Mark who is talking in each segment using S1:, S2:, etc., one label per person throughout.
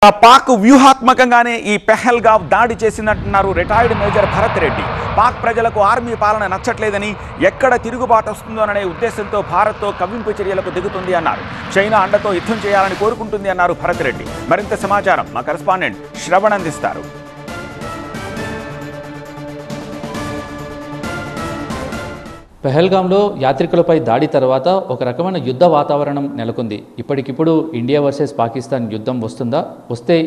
S1: పాక్ వ్యూహాత్మకంగానే ఈ పెహల్గావ్ దాడి చేసినట్టున్నారు రిటైర్డ్ మేజర్ భరత్ రెడ్డి. పాక్ ప్రజలకు ఆర్మీ పాలన నచ్చట్లేదని, ఎక్కడ తిరుగుబాటు వస్తుందోననే ఉద్దేశంతో భారత్తో కవ్వింపు చర్యలకు దిగుతుంది అన్నారు. చైనా అండతో యుద్ధం చేయాలని కోరుకుంటుంది అన్నారు భరత్ రెడ్డి. మరింత సమాచారం మా కరెస్పాండెంట్ శ్రవణ్ అందిస్తారు.
S2: పెహల్గాంలో యాత్రికులపై దాడి తర్వాత ఒక రకమైన యుద్ధ వాతావరణం నెలకొంది. ఇప్పటికిప్పుడు ఇండియా వర్సెస్ పాకిస్తాన్ యుద్ధం వస్తుందా, వస్తే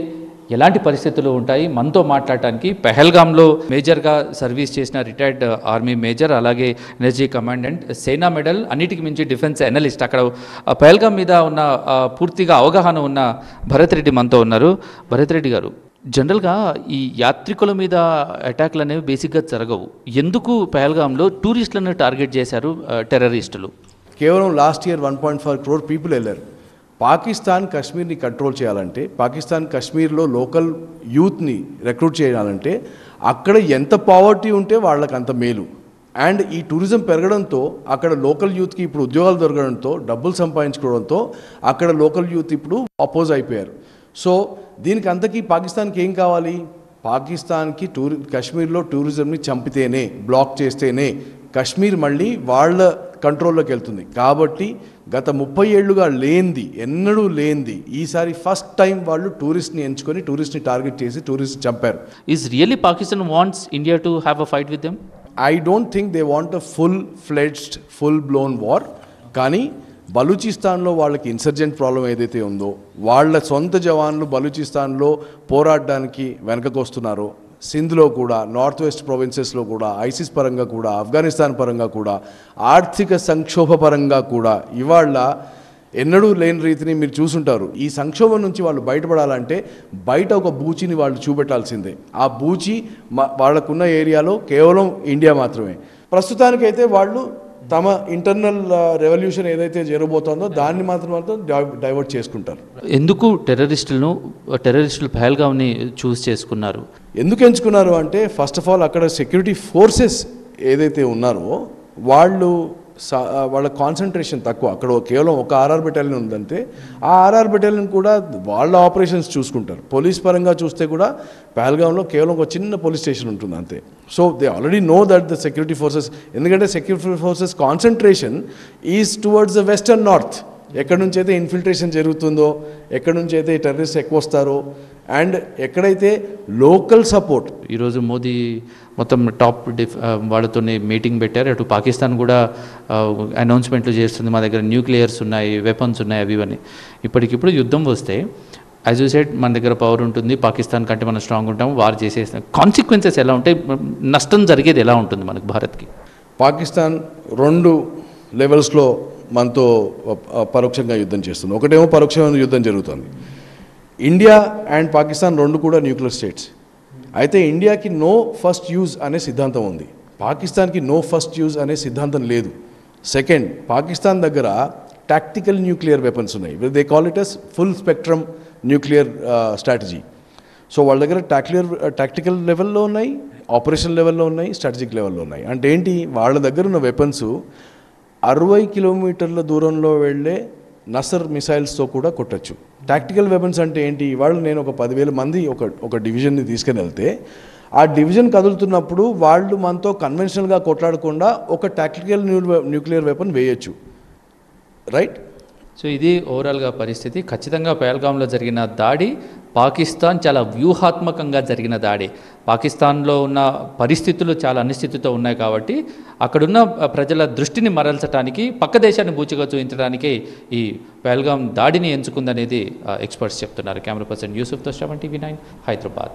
S2: ఎలాంటి పరిస్థితులు ఉంటాయి? మనతో మాట్లాడటానికి పెహల్గాంలో మేజర్గా సర్వీస్ చేసిన రిటైర్డ్ ఆర్మీ మేజర్, అలాగే ఎనర్జీ కమాండెంట్, సేనా మెడల్, అన్నిటికీ మించి డిఫెన్స్ అనలిస్ట్, అక్కడ పెహల్గాం మీద ఉన్న పూర్తిగా అవగాహన ఉన్న భరత్ రెడ్డి మనతో ఉన్నారు. భరత్ రెడ్డి గారు, జనరల్గా ఈ యాత్రికుల మీద అటాక్లు అనేవి బేసిక్గా జరగవు. ఎందుకు పెహల్గాంలో టూరిస్టులను టార్గెట్ చేశారు టెర్రరిస్టులు?
S3: కేవలం లాస్ట్ ఇయర్ 1.4 crore పీపుల్ వెళ్ళారు. పాకిస్తాన్ కశ్మీర్ని కంట్రోల్ చేయాలంటే, పాకిస్తాన్ కశ్మీర్లో లోకల్ యూత్ని రిక్రూట్ చేయాలంటే అక్కడ ఎంత పావర్టీ ఉంటే వాళ్ళకి అంత మేలు. అండ్ ఈ టూరిజం పెరగడంతో అక్కడ లోకల్ యూత్కి ఇప్పుడు ఉద్యోగాలు దొరకడంతో, డబ్బులు సంపాదించుకోవడంతో అక్కడ లోకల్ యూత్ ఇప్పుడు అపోజ్ అయిపోయారు. సో దీనికి అంతకీ పాకిస్తాన్కి ఏం కావాలి? పాకిస్తాన్కి కశ్మీర్లో టూరిజంని చంపితేనే, బ్లాక్ చేస్తేనే కశ్మీర్ మళ్ళీ వాళ్ళ కంట్రోల్లోకి వెళ్తుంది. కాబట్టి గత 30 ఏళ్లుగా ఎన్నడూ లేనిది ఈసారి ఫస్ట్ టైం వాళ్ళు టూరిస్ట్ని ఎంచుకొని టూరిస్ట్ని టార్గెట్ చేసి టూరిస్ట్ చంపారు.
S2: Is really Pakistan wants India to have a fight with them?
S3: I don't think they want a full-fledged, full blown war. కానీ బలూచిస్తాన్లో వాళ్ళకి ఇన్సర్జెంట్ ప్రాబ్లం ఏదైతే ఉందో, వాళ్ళ సొంత జవాన్లు బలూచిస్తాన్లో పోరాడడానికి వెనకకు వస్తున్నారో, సింధ్లో కూడా, నార్త్ వెస్ట్ ప్రొవిన్సెస్లో కూడా, ఐసిస్ పరంగా కూడా, ఆఫ్ఘనిస్తాన్ పరంగా కూడా, ఆర్థిక సంక్షోభ పరంగా కూడా ఇవాళ ఎన్నడూ లేని రీతిని మీరు చూసుంటారు. ఈ సంక్షోభం నుంచి వాళ్ళు బయటపడాలంటే బయట ఒక బూచిని వాళ్ళు చూపెట్టాల్సిందే. ఆ బూచి వాళ్ళకున్న ఏరియాలో కేవలం ఇండియా మాత్రమే. ప్రస్తుతానికైతే వాళ్ళు తమ ఇంటర్నల్ రెవల్యూషన్ ఏదైతే జరగబోతోందో దాన్ని మాత్రం డైవర్ట్ చేసుకుంటారు.
S2: ఎందుకు టెర్రరిస్టులు పెహల్గాంని చూస్ చేసుకున్నారు?
S3: ఎందుకు ఎంచుకున్నారు అంటే, ఫస్ట్ ఆఫ్ ఆల్ అక్కడ సెక్యూరిటీ ఫోర్సెస్ ఏదైతే ఉన్నారో వాళ్ళ కాన్సన్ట్రేషన్ తక్కువ. అక్కడ కేవలం ఒక ఆర్ఆర్ బెటాలియన్ ఉందంటే ఆ ఆర్ఆర్ బెటాలియన్ కూడా వాళ్ళ ఆపరేషన్స్ చూసుకుంటారు. పోలీస్ పరంగా చూస్తే కూడా పెహల్గాంలో కేవలం ఒక చిన్న పోలీస్ స్టేషన్ ఉంటుంది అంతే. So they already know that the security forces, ఎందుకంటే security forces concentration is towards the western north. ఎక్కడి నుంచి అయితే ఇన్ఫిల్ట్రేషన్ జరుగుతుందో, ఎక్కడి నుంచి అయితే టెర్రరిస్ట్ ఎక్కువ వస్తారో, అండ్ ఎక్కడైతే లోకల్ సపోర్ట్.
S2: ఈరోజు మోదీ మొత్తం టాప్ వాళ్ళతోనే మీటింగ్ పెట్టారు. అటు పాకిస్తాన్ కూడా అనౌన్స్మెంట్లు చేస్తుంది, మా దగ్గర న్యూక్లియర్స్ ఉన్నాయి, వెపన్స్ ఉన్నాయి, అవి ఇవన్నీ. ఇప్పటికిప్పుడు యుద్ధం వస్తే యాజ్ యూ సెడ్ మన దగ్గర పవర్ ఉంటుంది, పాకిస్తాన్ కంటే మనం స్ట్రాంగ్ ఉంటాము, వార్ చేసేస్తాం. కాన్సిక్వెన్సెస్ ఎలా ఉంటాయి? నష్టం జరిగేది ఎలా ఉంటుంది మనకు భారత్కి?
S3: పాకిస్తాన్ 2 లెవెల్స్లో మనతో పరోక్షంగా యుద్ధం చేస్తుంది. ఒకటేమో పరోక్షమైన యుద్ధం జరుగుతుంది. ఇండియా అండ్ పాకిస్తాన్ 2 కూడా న్యూక్లియర్ స్టేట్స్. అయితే ఇండియాకి నో ఫస్ట్ యూజ్ అనే సిద్ధాంతం ఉంది, పాకిస్తాన్కి నో ఫస్ట్ యూజ్ అనే సిద్ధాంతం లేదు. సెకండ్, పాకిస్తాన్ దగ్గర టాక్టికల్ న్యూక్లియర్ వెపన్స్ ఉన్నాయి. They call it as full spectrum nuclear strategy. So వాళ్ళ దగ్గర టాక్టికల్ లెవెల్లో ఉన్నాయి, ఆపరేషన్ లెవెల్లో ఉన్నాయి, స్ట్రాటజిక్ లెవెల్లో ఉన్నాయి. అంటే ఏంటి? వాళ్ళ దగ్గర ఉన్న వెపన్స్ 60 కిలోమీటర్ల దూరంలో వెళ్ళే నసర్ మిసైల్స్తో కూడా కొట్టచ్చు. టాక్టికల్ వెపన్స్ అంటే ఏంటి? ఇవాళ నేను ఒక 10,000 మంది ఒక డివిజన్ని తీసుకుని వెళ్తే, ఆ డివిజన్ కదులుతున్నప్పుడు వాళ్ళు మనతో కన్వెన్షనల్గా కొట్లాడకుండా ఒక టాక్టికల్ న్యూక్లియర్ వెపన్ వేయచ్చు, రైట్?
S2: సో ఇది ఓవరాల్గా పరిస్థితి. ఖచ్చితంగా పెహల్గాంలో జరిగిన దాడి పాకిస్తాన్ చాలా వ్యూహాత్మకంగా జరిగిన దాడి. పాకిస్తాన్లో ఉన్న పరిస్థితులు చాలా అనిశ్చితితో ఉన్నాయి కాబట్టి అక్కడున్న ప్రజల దృష్టిని మరల్చడానికి, పక్క దేశాన్ని బూచిగా చూపించడానికి ఈ పెహల్గాం దాడిని ఎంచుకుందనేది ఎక్స్పర్ట్స్ చెప్తున్నారు. కెమెరా పర్సన్ యూసుఫ్తో శ్రవణ్, TV9 హైదరాబాద్.